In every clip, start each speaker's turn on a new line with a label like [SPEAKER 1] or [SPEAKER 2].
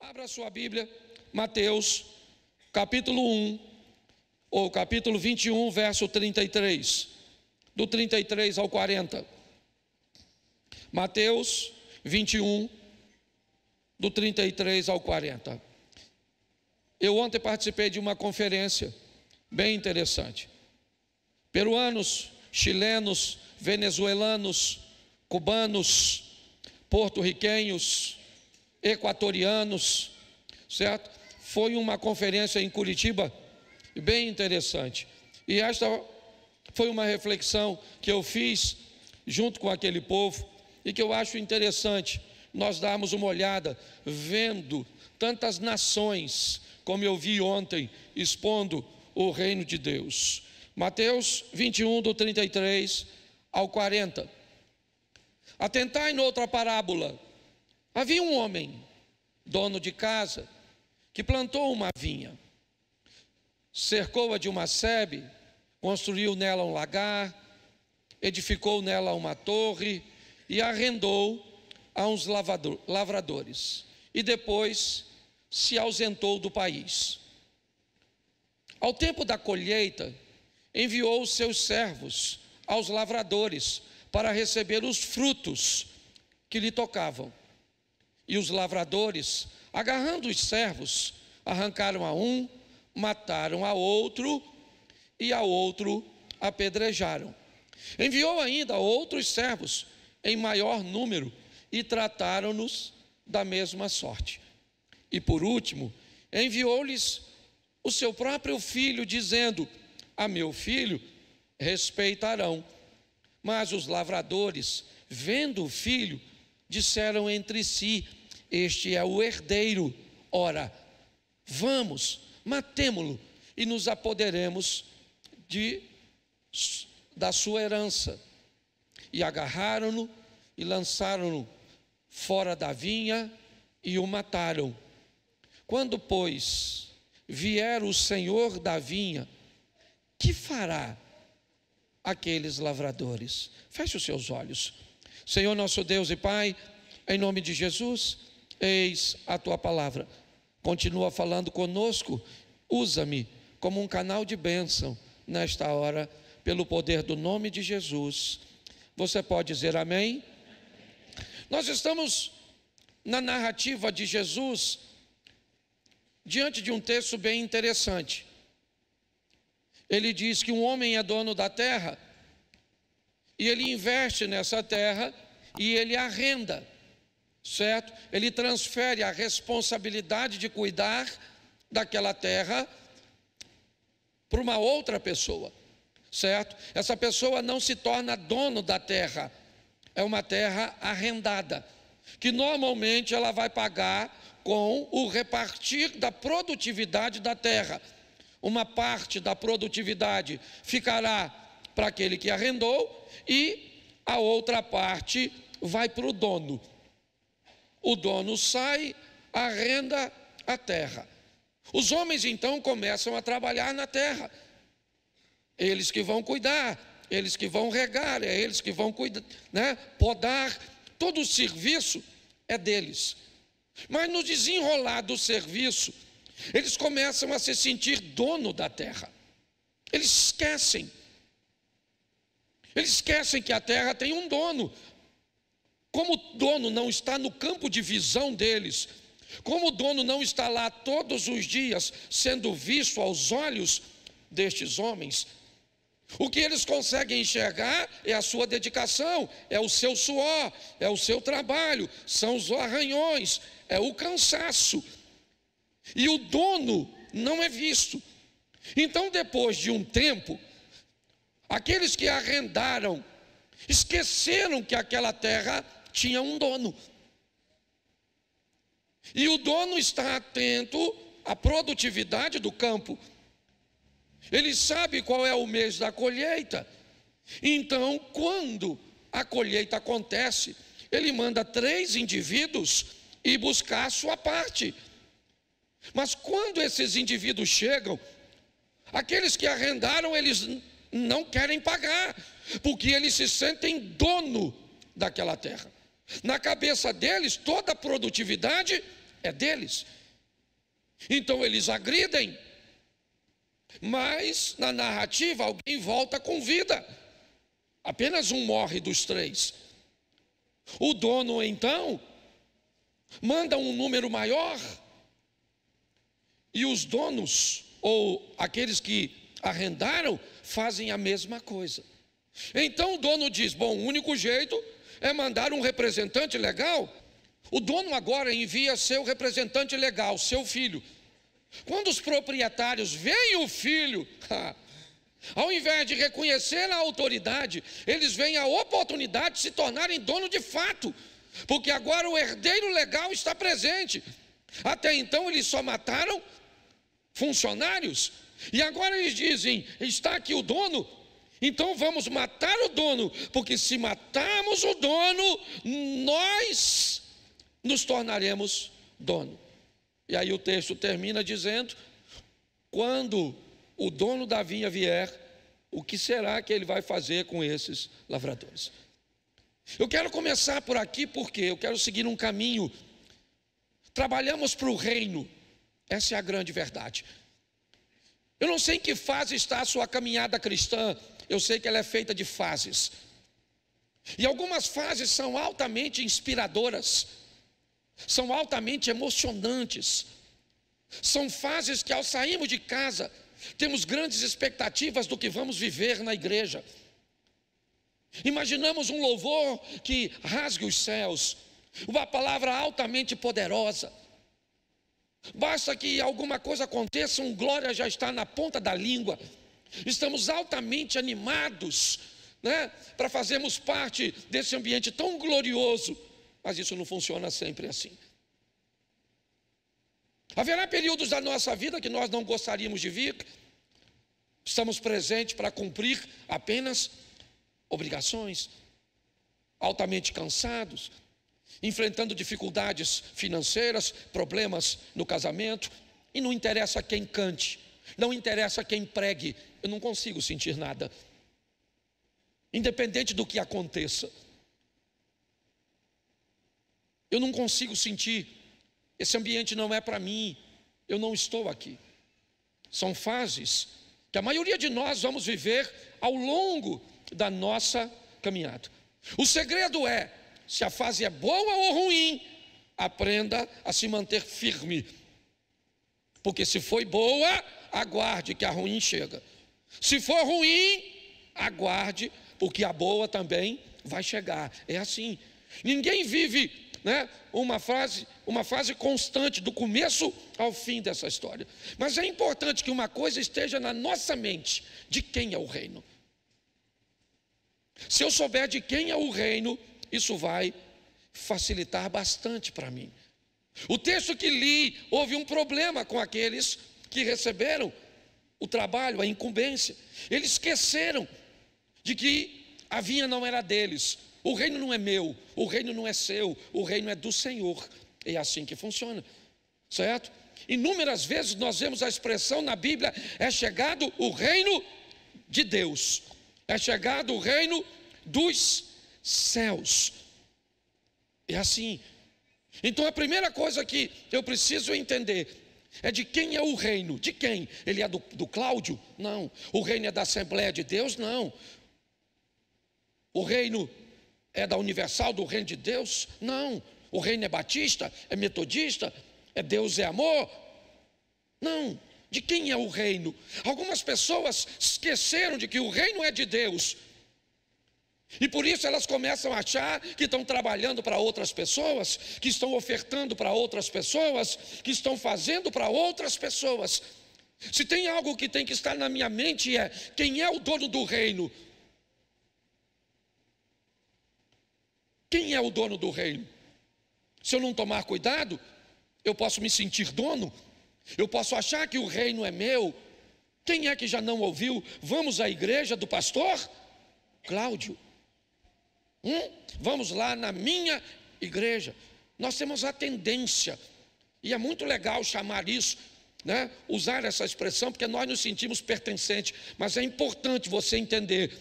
[SPEAKER 1] Abra sua Bíblia, Mateus, capítulo 1, ou capítulo 21, verso 33, do 33 ao 40. Mateus 21, do 33 ao 40. Eu ontem participei de uma conferência bem interessante. Peruanos, chilenos, venezuelanos, cubanos, porto-riquenhos, equatorianos, certo? Foi uma conferência em Curitiba bem interessante. E esta foi uma reflexão que eu fiz junto com aquele povo e que eu acho interessante nós darmos uma olhada, vendo tantas nações, como eu vi ontem, expondo o reino de Deus. Mateus 21, do 33 ao 40. Atentai noutra parábola. Havia um homem, dono de casa, que plantou uma vinha, cercou-a de uma sebe, construiu nela um lagar, edificou nela uma torre e arrendou a uns lavradores. E depois se ausentou do país. Ao tempo da colheita, enviou os seus servos aos lavradores para receber os frutos que lhe tocavam. E os lavradores, agarrando os servos, arrancaram a um, mataram a outro e a outro apedrejaram. Enviou ainda outros servos em maior número e trataram-nos da mesma sorte. E por último, enviou-lhes o seu próprio filho, dizendo: a meu filho respeitarão. Mas os lavradores, vendo o filho, disseram entre si: este é o herdeiro, ora, vamos, matemo-lo e nos apoderemos da sua herança. E agarraram-no e lançaram-no fora da vinha e o mataram. Quando, pois, vier o senhor da vinha, que fará aqueles lavradores? Feche os seus olhos. Senhor nosso Deus e Pai, em nome de Jesus, eis a tua palavra. Continua falando conosco. Usa-me como um canal de bênção nesta hora, pelo poder do nome de Jesus. Você pode dizer amém? Nós estamos na narrativa de Jesus diante de um texto bem interessante. Ele diz que um homem é dono da terra e ele investe nessa terra e ele arrenda, certo? Ele transfere a responsabilidade de cuidar daquela terra para uma outra pessoa, certo? Essa pessoa não se torna dono da terra, é uma terra arrendada, que normalmente ela vai pagar com o repartir da produtividade da terra. Uma parte da produtividade ficará para aquele que arrendou e a outra parte vai para o dono. O dono sai, arrenda a terra. Os homens então começam a trabalhar na terra. Eles que vão cuidar, eles que vão regar, é eles que vão cuidar, né? Podar, todo o serviço é deles. Mas no desenrolar do serviço, eles começam a se sentir dono da terra. Eles esquecem que a terra tem um dono. Como o dono não está no campo de visão deles, como o dono não está lá todos os dias sendo visto aos olhos destes homens, o que eles conseguem enxergar é a sua dedicação, é o seu suor, é o seu trabalho, são os arranhões, é o cansaço. E o dono não é visto. Então, depois de um tempo, aqueles que arrendaram esqueceram que aquela terra tinha um dono. E o dono está atento à produtividade do campo. Ele sabe qual é o mês da colheita. Então, quando a colheita acontece, ele manda 3 indivíduos ir buscar a sua parte. Mas quando esses indivíduos chegam, aqueles que arrendaram, eles não querem pagar, porque eles se sentem dono daquela terra. Na cabeça deles, toda a produtividade é deles. Então eles agridem, mas na narrativa alguém volta com vida. Apenas um morre dos três. O dono então manda um número maior, e os donos, ou aqueles que arrendaram, fazem a mesma coisa. Então o dono diz: bom, o único jeito é mandar um representante legal. O dono agora envia seu representante legal, seu filho. Quando os proprietários veem o filho, ao invés de reconhecer a autoridade, eles veem a oportunidade de se tornarem dono de fato, porque agora o herdeiro legal está presente. Até então eles só mataram funcionários, e agora eles dizem: está aqui o dono, então vamos matar o dono, porque se matarmos o dono, nós nos tornaremos dono. E aí o texto termina dizendo: quando o dono da vinha vier, o que será que ele vai fazer com esses lavradores? Eu quero começar por aqui porque eu quero seguir um caminho. Trabalhamos para o reino, essa é a grande verdade. Eu não sei em que fase está a sua caminhada cristã, eu sei que ela é feita de fases. E algumas fases são altamente inspiradoras, são altamente emocionantes. São fases que, ao sairmos de casa, temos grandes expectativas do que vamos viver na igreja. Imaginamos um louvor que rasgue os céus, uma palavra altamente poderosa. Basta que alguma coisa aconteça, um glória já está na ponta da língua. Estamos altamente animados, para fazermos parte desse ambiente tão glorioso. Mas isso não funciona sempre assim. Haverá períodos da nossa vida que nós não gostaríamos de vir. Estamos presentes para cumprir apenas obrigações, altamente cansados, enfrentando dificuldades financeiras, problemas no casamento, e não interessa quem cante, não interessa quem pregue, eu não consigo sentir nada, independente do que aconteça. Eu não consigo sentir, esse ambiente não é para mim, eu não estou aqui. São fases que a maioria de nós vamos viver ao longo da nossa caminhada. O segredo é, se a fase é boa ou ruim, aprenda a se manter firme. Porque se foi boa, aguarde que a ruim chega. Se for ruim, aguarde, porque a boa também vai chegar. É assim. Ninguém vive uma fase constante do começo ao fim dessa história. Mas é importante que uma coisa esteja na nossa mente: de quem é o reino. Se eu souber de quem é o reino, isso vai facilitar bastante para mim. O texto que li, houve um problema com aqueles que receberam o trabalho, a incumbência. Eles esqueceram de que a vinha não era deles. O reino não é meu, o reino não é seu, o reino é do Senhor. É assim que funciona, certo? Inúmeras vezes nós vemos a expressão na Bíblia: é chegado o reino de Deus, é chegado o reino dos céus. É assim. Então a primeira coisa que eu preciso entender é de quem é o reino. De quem? Ele é do Cláudio? Não. O reino é da Assembleia de Deus? Não. O reino é da Universal, do reino de Deus? Não. O reino é batista? É metodista? É Deus é amor? Não. De quem é o reino? Algumas pessoas esqueceram de que o reino é de Deus, e por isso elas começam a achar que estão trabalhando para outras pessoas, que estão ofertando para outras pessoas, que estão fazendo para outras pessoas. Se tem algo que tem que estar na minha mente é: quem é o dono do reino? Quem é o dono do reino? Se eu não tomar cuidado, eu posso me sentir dono, eu posso achar que o reino é meu. Quem é que já não ouviu: vamos à igreja do pastor Cláudio? Vamos lá na minha igreja. Nós temos a tendência, e é muito legal chamar isso, usar essa expressão, porque nós nos sentimos pertencentes. Mas é importante você entender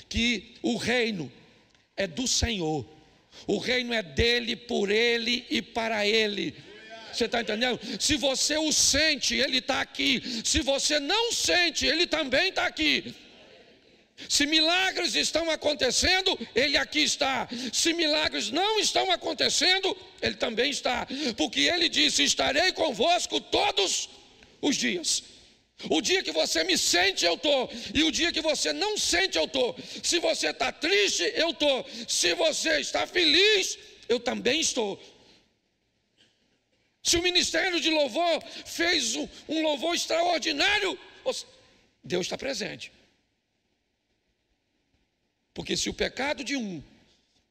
[SPEAKER 1] que o reino é do Senhor. O reino é dele, por ele e para ele. Você está entendendo? Se você o sente, Ele está aqui. Se você não sente, Ele também está aqui. Se milagres estão acontecendo, Ele aqui está. Se milagres não estão acontecendo, Ele também está. Porque Ele disse: estarei convosco todos os dias. O dia que você me sente, eu estou. E o dia que você não sente, eu estou. Se você está triste, eu estou. Se você está feliz, eu também estou. Se o ministério de louvor fez um louvor extraordinário, Deus está presente. Porque se o pecado de um,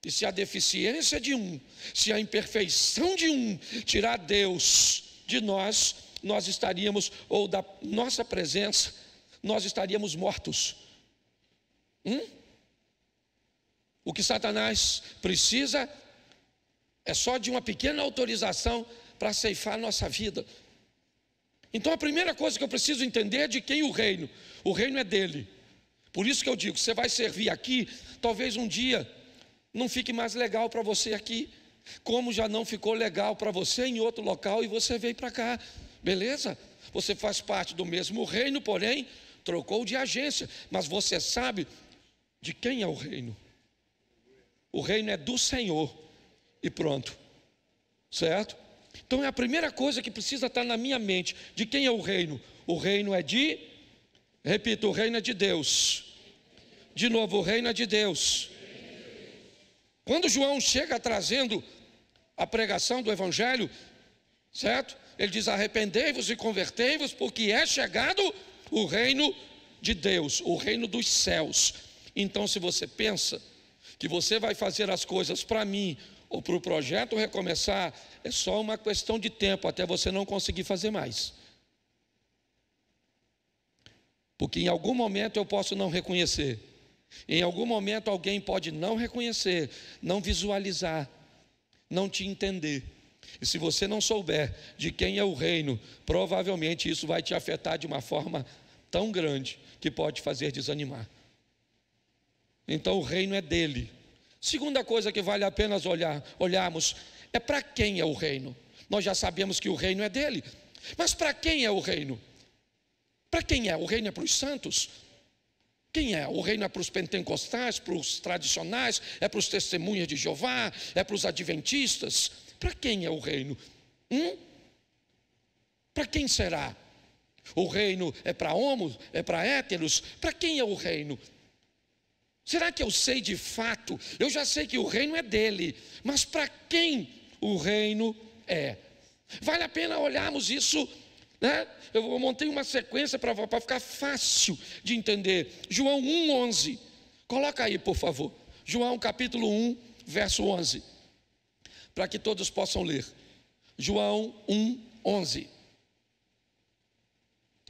[SPEAKER 1] e se a deficiência de um, se a imperfeição de um tirar Deus de nós, nós estaríamos, ou da nossa presença, nós estaríamos mortos. O que Satanás precisa é só de uma pequena autorização para ceifar a nossa vida. Então a primeira coisa que eu preciso entender é de quem o reino é dele. Por isso que eu digo, você vai servir aqui, talvez um dia não fique mais legal para você aqui, como já não ficou legal para você em outro local e você veio para cá, beleza? Você faz parte do mesmo reino, porém trocou de agência, mas você sabe de quem é o reino. O reino é do Senhor e pronto, certo? Então é a primeira coisa que precisa estar na minha mente. De quem é o reino? O reino é de, repito, o reino é de Deus. De novo, o reino é de Deus. Quando João chega trazendo a pregação do Evangelho, certo? Ele diz: arrependei-vos e convertei-vos, porque é chegado o reino de Deus, o reino dos céus. Então, se você pensa que você vai fazer as coisas para mim ou para o projeto recomeçar, é só uma questão de tempo até você não conseguir fazer mais. Porque em algum momento eu posso não reconhecer, em algum momento alguém pode não reconhecer, não visualizar, não te entender. E se você não souber de quem é o reino, provavelmente isso vai te afetar de uma forma tão grande que pode fazer desanimar. Então o reino é dele. Segunda coisa que vale a pena olharmos é para quem é o reino. Nós já sabemos que o reino é dele, mas para quem é o reino? Para quem é? O reino é para os santos? Quem é? O reino é para os pentecostais, para os tradicionais, é para os testemunhas de Jeová, é para os adventistas? Para quem é o reino? Para quem será? O reino é para homos, é para héteros? Para quem é o reino? Será que eu sei de fato? Eu já sei que o reino é dele, mas para quem o reino é? Vale a pena olharmos isso, né? Eu montei uma sequência para ficar fácil de entender. João 1:11, coloca aí por favor, João capítulo 1, verso 11, para que todos possam ler. João 1:11.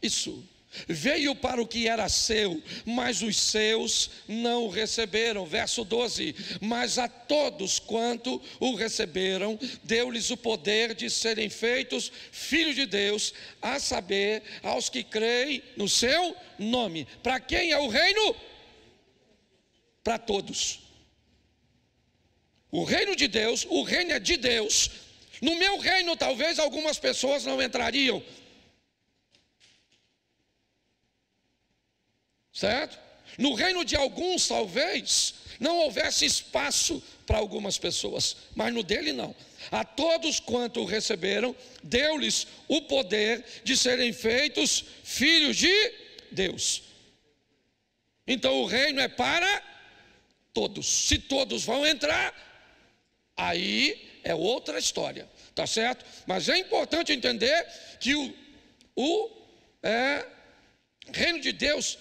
[SPEAKER 1] Isso. Veio para o que era seu, mas os seus não o receberam. Verso 12. Mas a todos quanto o receberam, deu-lhes o poder de serem feitos filhos de Deus, a saber, aos que creem no seu nome. Para quem é o reino? Para todos. O reino de Deus, o reino é de Deus. No meu reino talvez algumas pessoas não entrariam, certo? No reino de alguns talvez não houvesse espaço para algumas pessoas, mas no dele não. A todos quanto o receberam, deu-lhes o poder de serem feitos filhos de Deus. Então o reino é para todos. Se todos vão entrar, aí é outra história, tá certo? Mas é importante entender que o reino de Deus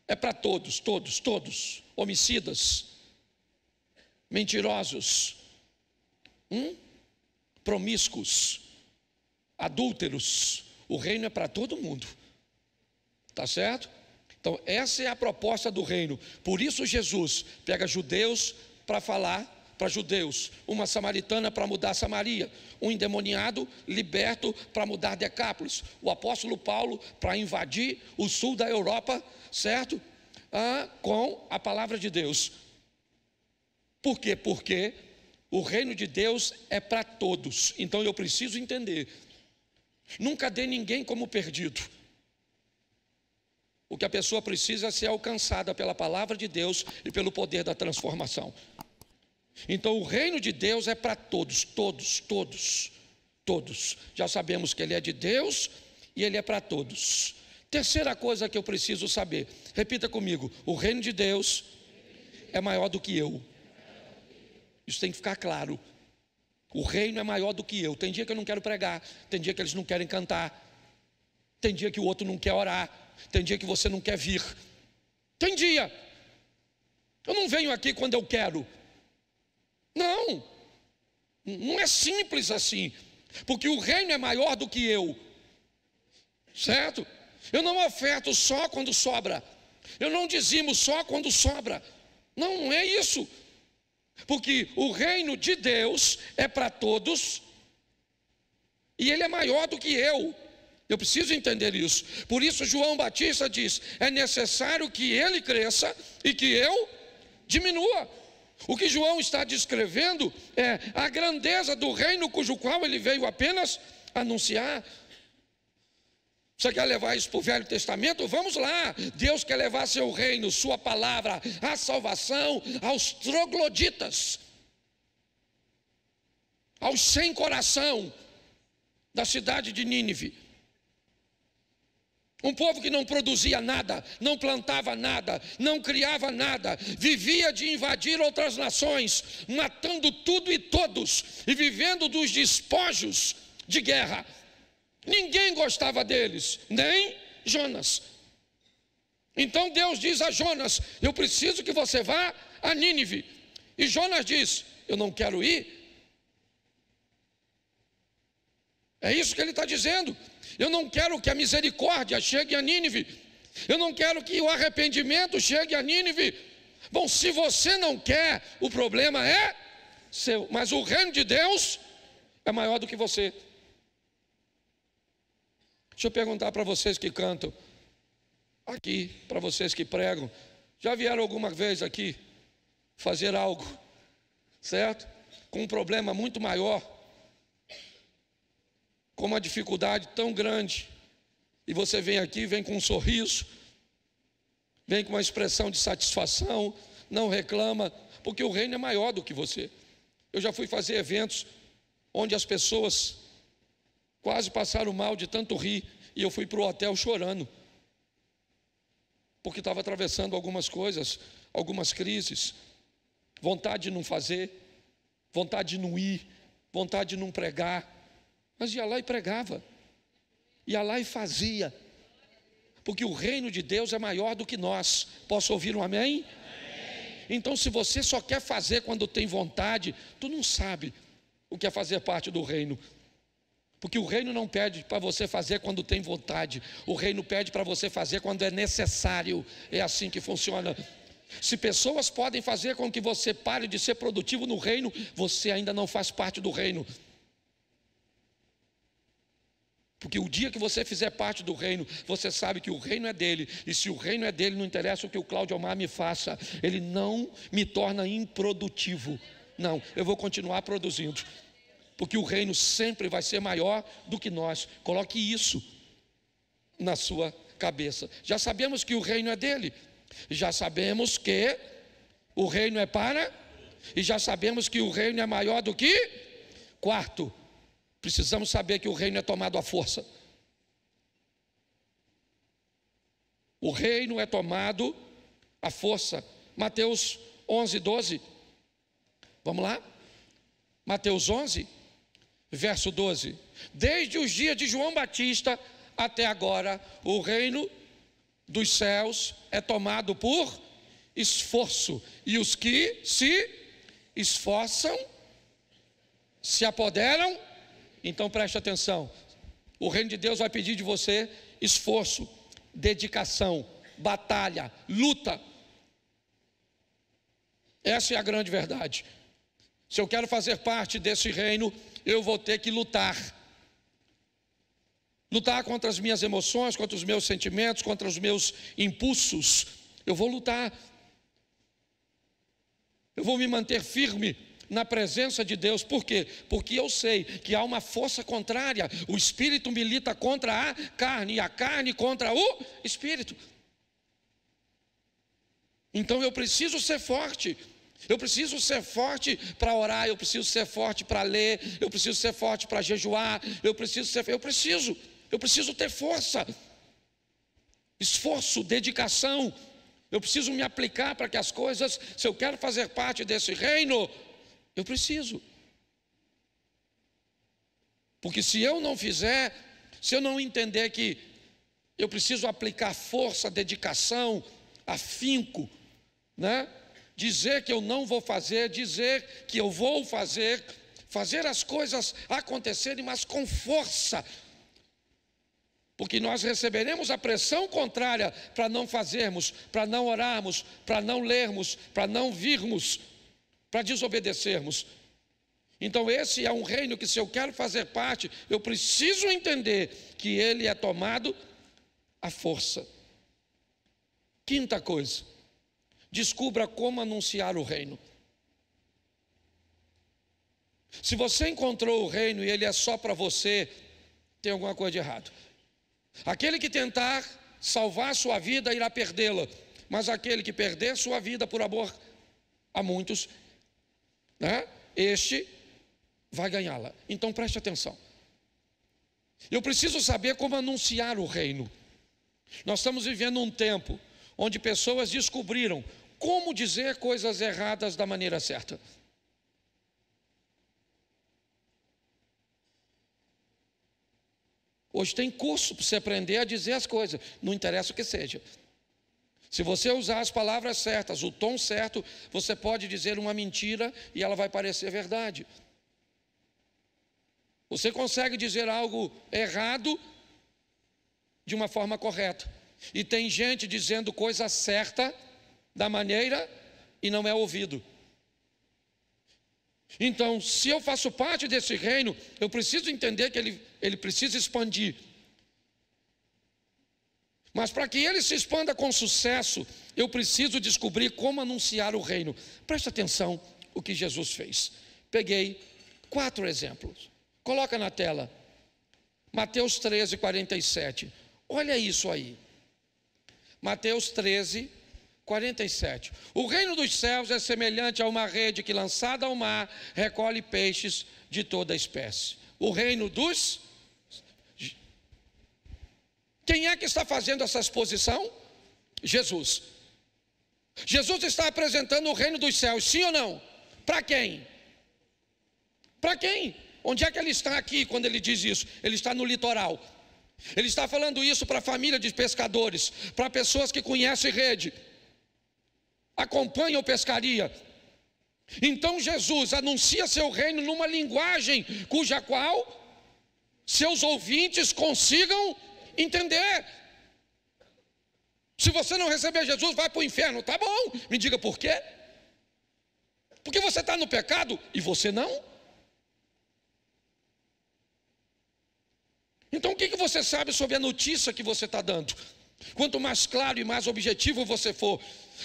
[SPEAKER 1] é para todos, todos, homicidas, mentirosos, promíscuos, adúlteros. O reino é para todo mundo, tá certo? Então essa é a proposta do reino. Por isso Jesus pega judeus para falar para judeus, uma samaritana para mudar Samaria, um endemoniado liberto para mudar Decápolis, o apóstolo Paulo para invadir o sul da Europa, certo? Com a palavra de Deus. Por quê? Porque o reino de Deus é para todos. Então eu preciso entender Nunca dê ninguém como perdido. O que a pessoa precisa é ser alcançada pela palavra de Deus e pelo poder da transformação. Então o reino de Deus é para todos, todos, todos, todos. Já sabemos que ele é de Deus e ele é para todos. Terceira coisa que eu preciso saber, repita comigo: o reino de Deus é maior do que eu. Isso tem que ficar claro. O reino é maior do que eu. Tem dia que eu não quero pregar, tem dia que eles não querem cantar, tem dia que o outro não quer orar, tem dia que você não quer vir. Tem dia. Eu não venho aqui quando eu quero. Não. Não é simples assim. Porque o reino é maior do que eu. Certo? Eu não oferto só quando sobra. Eu não dizimo só quando sobra. Não, não é isso. Porque o reino de Deus é para todos. E ele é maior do que eu. Eu preciso entender isso. Por isso João Batista diz: é necessário que ele cresça e que eu diminua. O que João está descrevendo é a grandeza do reino cujo qual ele veio apenas anunciar. Você quer levar isso para o Velho Testamento? Vamos lá. Deus quer levar seu reino, sua palavra, a salvação aos trogloditas, aos sem coração da cidade de Nínive. Um povo que não produzia nada, não plantava nada, não criava nada, vivia de invadir outras nações, matando tudo e todos, e vivendo dos despojos de guerra. Ninguém gostava deles, nem Jonas. Então Deus diz a Jonas: eu preciso que você vá a Nínive. E Jonas diz: eu não quero ir. É isso que ele está dizendo. Eu não quero que a misericórdia chegue a Nínive. Eu não quero que o arrependimento chegue a Nínive. Bom, se você não quer, o problema é seu. Mas o reino de Deus é maior do que você. Deixa eu perguntar para vocês que cantam aqui, para vocês que pregam: já vieram alguma vez aqui fazer algo, certo? Com um problema muito maior, com uma dificuldade tão grande, e você vem aqui, vem com um sorriso, vem com uma expressão de satisfação, não reclama, porque o reino é maior do que você. Eu já fui fazer eventos onde as pessoas quase passaram mal de tanto rir, e eu fui para o hotel chorando, porque estava atravessando algumas coisas, algumas crises, vontade de não fazer, vontade de não ir, vontade de não pregar, mas ia lá e pregava, ia lá e fazia, porque o reino de Deus é maior do que nós. Posso ouvir um amém? Então, se você só quer fazer quando tem vontade, tu não sabe o que é fazer parte do reino. Porque o reino não pede para você fazer quando tem vontade. O reino pede para você fazer quando é necessário. É assim que funciona. Se pessoas podem fazer com que você pare de ser produtivo no reino, você ainda não faz parte do reino. Porque o dia que você fizer parte do reino, você sabe que o reino é dele. E se o reino é dele, não interessa o que o Cláudio Almar me faça, ele não me torna improdutivo. Não, eu vou continuar produzindo. Porque o reino sempre vai ser maior do que nós. Coloque isso na sua cabeça. Já sabemos que o reino é dele. Já sabemos que o reino é para. E já sabemos que o reino é maior do que. Quarto, precisamos saber que o reino é tomado à força. O reino é tomado à força. Mateus 11, 12. Vamos lá? Mateus 11, verso 12. Desde os dias de João Batista até agora, o reino dos céus é tomado por esforço. E os que se esforçam se apoderam. Então preste atenção. O reino de Deus vai pedir de você esforço, dedicação, batalha, luta. Essa é a grande verdade. Se eu quero fazer parte desse reino, eu vou ter que lutar. Lutar contra as minhas emoções, contra os meus sentimentos, contra os meus impulsos. Eu vou lutar. Eu vou me manter firme na presença de Deus. Por quê? Porque eu sei que há uma força contrária. O espírito milita contra a carne e a carne contra o espírito. Então eu preciso ser forte. Eu preciso ser forte para orar, eu preciso ser forte para ler, eu preciso ser forte para jejuar, eu preciso ter força, esforço, dedicação. Eu preciso me aplicar para que as coisas, se eu quero fazer parte desse reino, eu preciso. Porque se eu não fizer, se eu não entender que eu preciso aplicar força, dedicação, afinco, né? Dizer que eu não vou fazer, dizer que eu vou fazer, fazer as coisas acontecerem, mas com força. Porque nós receberemos a pressão contrária para não fazermos, para não orarmos, para não lermos, para não virmos, para desobedecermos. Então esse é um reino que, se eu quero fazer parte, eu preciso entender que ele é tomado à força. Quinta coisa, descubra como anunciar o reino. Se você encontrou o reino e ele é só para você, tem alguma coisa de errado. Aquele que tentar salvar sua vida irá perdê-la, mas aquele que perder sua vida por amor a muitos, né, este vai ganhá-la. Então preste atenção. Eu preciso saber como anunciar o reino. Nós estamos vivendo um tempo onde pessoas descobriram como dizer coisas erradas da maneira certa. Hoje tem curso para você aprender a dizer as coisas, não interessa o que seja. Se você usar as palavras certas, o tom certo, você pode dizer uma mentira e ela vai parecer verdade. Você consegue dizer algo errado de uma forma correta. E tem gente dizendo coisa certa da maneira e não é ouvido. Então, se eu faço parte desse reino, eu preciso entender que ele precisa expandir. Mas para que ele se expanda com sucesso, eu preciso descobrir como anunciar o reino. Preste atenção o que Jesus fez. Peguei 4 exemplos. Coloca na tela. Mateus 13, 47. Olha isso aí. Mateus 13, 47. O reino dos céus é semelhante a uma rede que, lançada ao mar, recolhe peixes de toda espécie. O reino dos... Quem é que está fazendo essa exposição? Jesus. Jesus está apresentando o reino dos céus, sim ou não? Para quem? Para quem? Onde é que ele está aqui quando ele diz isso? Ele está no litoral. Ele está falando isso para a família de pescadores, para pessoas que conhecem rede, acompanham pescaria. Então Jesus anuncia seu reino numa linguagem cuja qual seus ouvintes consigam entender. Se você não receber Jesus, vai para o inferno. Tá bom, me diga por quê? Porque você está no pecado e você não? Então o que você sabe sobre a notícia que você está dando? Quanto mais claro e mais objetivo você for.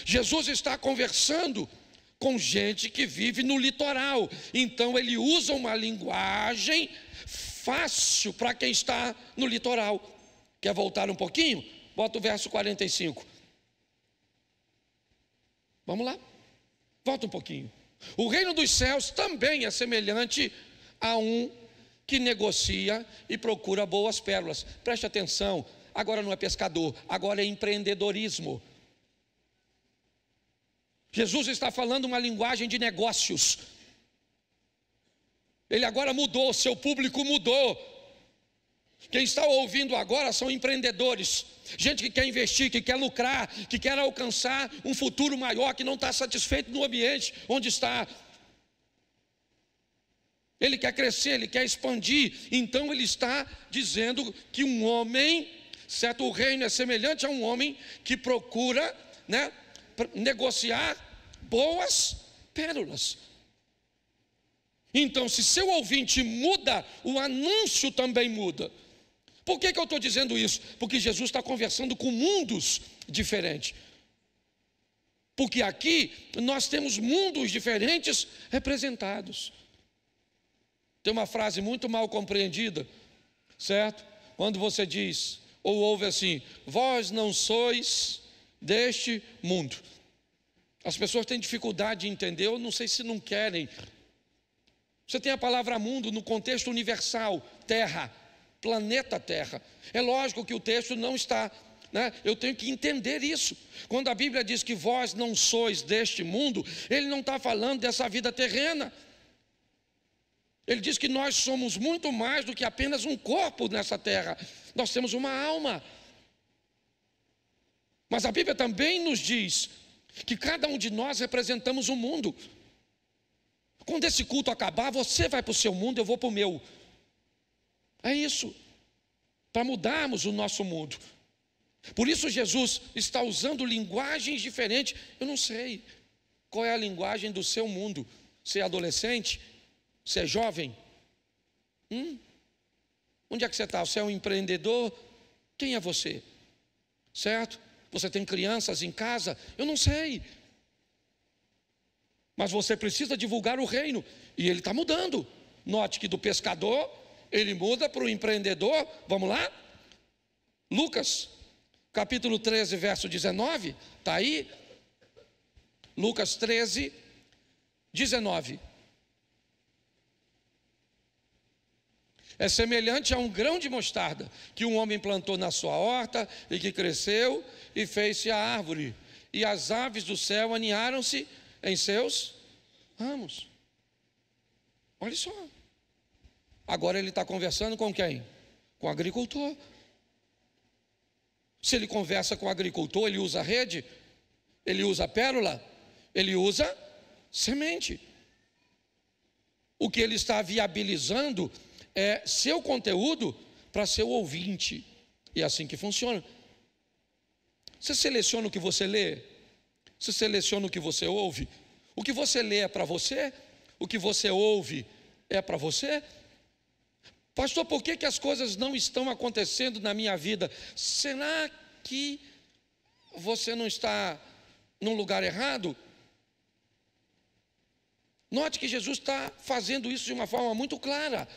[SPEAKER 1] Jesus está conversando com gente que vive no litoral. Então ele usa uma linguagem fácil para quem está no litoral. Quer voltar um pouquinho? Bota o verso 45. Vamos lá? Volta um pouquinho. O reino dos céus também é semelhante a um que negocia e procura boas pérolas. Preste atenção, agora não é pescador, agora é empreendedorismo. Jesus está falando uma linguagem de negócios. Ele agora mudou, seu público mudou. Quem está ouvindo agora são empreendedores, gente que quer investir, que quer lucrar, que quer alcançar um futuro maior, que não está satisfeito no ambiente onde está. Ele quer crescer, ele quer expandir. Então ele está dizendo que um homem, certo? O reino é semelhante a um homem que procura, né, negociar boas pérolas. Então, se seu ouvinte muda, o anúncio também muda. Por que eu estou dizendo isso? Porque Jesus está conversando com mundos diferentes. Porque aqui nós temos mundos diferentes representados. Tem uma frase muito mal compreendida, certo? Quando você diz, ou ouve assim: vós não sois deste mundo. As pessoas têm dificuldade de entender, eu não sei se não querem. Você tem a palavra mundo no contexto universal, terra, planeta Terra. É lógico que o texto não está, né? Eu tenho que entender isso. Quando a Bíblia diz que vós não sois deste mundo, ele não está falando dessa vida terrena. Ele diz que nós somos muito mais do que apenas um corpo nessa terra. Nós temos uma alma. Mas a Bíblia também nos diz que cada um de nós representamos um mundo. Quando esse culto acabar, você vai para o seu mundo, eu vou para o meu. É isso. Para mudarmos o nosso mundo. Por isso Jesus está usando linguagens diferentes. Eu não sei qual é a linguagem do seu mundo. Você é adolescente? Você é jovem? Onde é que você está? Você é um empreendedor? Quem é você? Certo? Você tem crianças em casa? Eu não sei. Mas você precisa divulgar o reino. E ele está mudando. Note que do pescador, ele muda para o empreendedor. Vamos lá? Lucas, capítulo 13, verso 19. Está aí? Lucas 13, 19. É semelhante a um grão de mostarda que um homem plantou na sua horta e que cresceu e fez-se a árvore. E as aves do céu aninharam-se em seus ramos. Olha só. Agora ele está conversando com quem? Com o agricultor. Se ele conversa com o agricultor, ele usa rede, ele usa pérola, ele usa semente. O que ele está viabilizando é seu conteúdo para seu ouvinte. E é assim que funciona. Você seleciona o que você lê? Você seleciona o que você ouve? O que você lê é para você? O que você ouve é para você? Pastor, por que as coisas não estão acontecendo na minha vida? Será que você não está num lugar errado? Note que Jesus está fazendo isso de uma forma muito clara.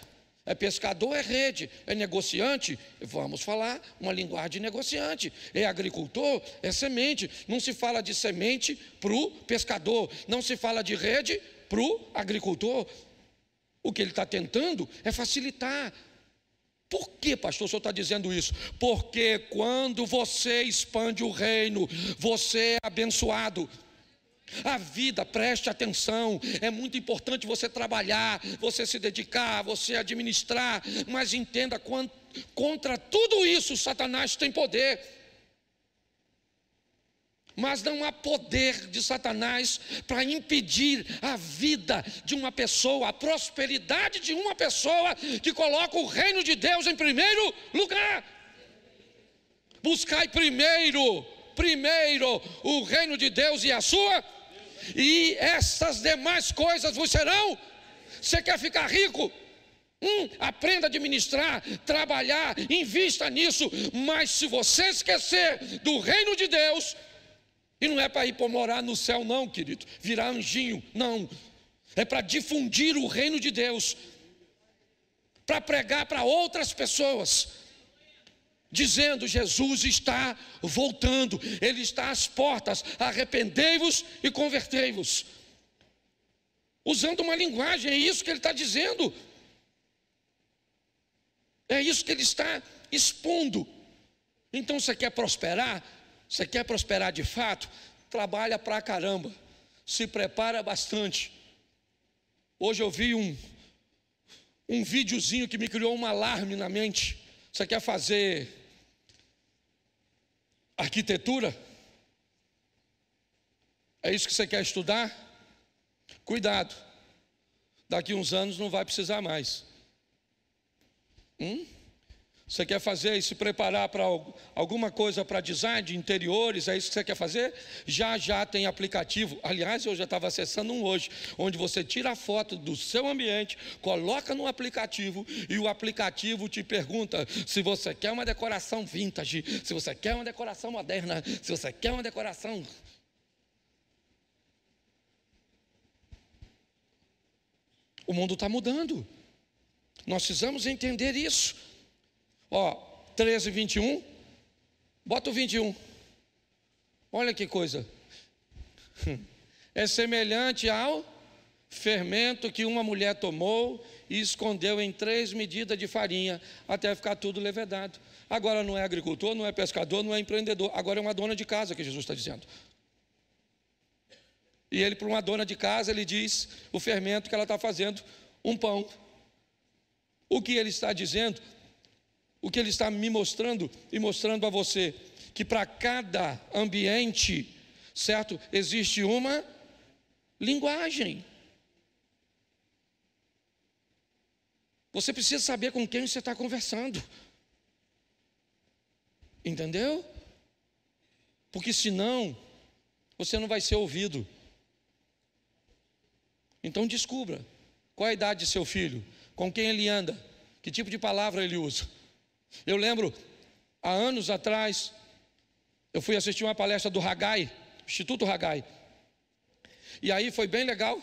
[SPEAKER 1] É pescador, é rede, é negociante, vamos falar uma linguagem de negociante. É agricultor, é semente. Não se fala de semente para o pescador, não se fala de rede para o agricultor. O que ele está tentando é facilitar. Por que, pastor, o senhor está dizendo isso? Porque quando você expande o reino, você é abençoado. A vida, preste atenção, é muito importante você trabalhar, você se dedicar, você administrar, mas entenda, contra tudo isso Satanás tem poder. Mas não há poder de Satanás para impedir a vida de uma pessoa, a prosperidade de uma pessoa que coloca o reino de Deus em primeiro lugar. Buscai primeiro o reino de Deus e a sua, e essas demais coisas vos serão. Você quer ficar rico? Aprenda a administrar, trabalhar, invista nisso. Mas se você esquecer do reino de Deus, e não é para ir para morar no céu não, querido, virar anjinho, não. É para difundir o reino de Deus, para pregar para outras pessoas, dizendo: Jesus está voltando, Ele está às portas, arrependei-vos e convertei-vos. Usando uma linguagem, é isso que Ele está dizendo. É isso que Ele está expondo. Então você quer prosperar? Você quer prosperar de fato? Trabalha pra caramba, se prepara bastante. Hoje eu vi um videozinho que me criou um alarme na mente. Você quer fazer arquitetura? É isso que você quer estudar? Cuidado, daqui uns anos não vai precisar mais. Você quer fazer e se preparar para alguma coisa para design de interiores? É isso que você quer fazer? Já tem aplicativo. Aliás, eu já estava acessando um hoje, onde você tira a foto do seu ambiente, coloca no aplicativo e o aplicativo te pergunta se você quer uma decoração vintage, se você quer uma decoração moderna, se você quer uma decoração. O mundo está mudando. Nós precisamos entender isso. 13, 21. Bota o 21. Olha que coisa. É semelhante ao fermento que uma mulher tomou e escondeu em 3 medidas de farinha, até ficar tudo levedado. Agora não é agricultor, não é pescador, não é empreendedor. Agora é uma dona de casa que Jesus está dizendo. E ele, para uma dona de casa, ele diz o fermento que ela está fazendo, um pão. O que ele está dizendo, o que ele está me mostrando e mostrando a você, que para cada ambiente, certo, existe uma linguagem. Você precisa saber com quem você está conversando. Entendeu? Porque senão, você não vai ser ouvido. Então descubra qual é a idade de seu filho, com quem ele anda, que tipo de palavra ele usa. Eu lembro, há anos atrás, eu fui assistir uma palestra do Haggai, Instituto Haggai. E aí foi bem legal.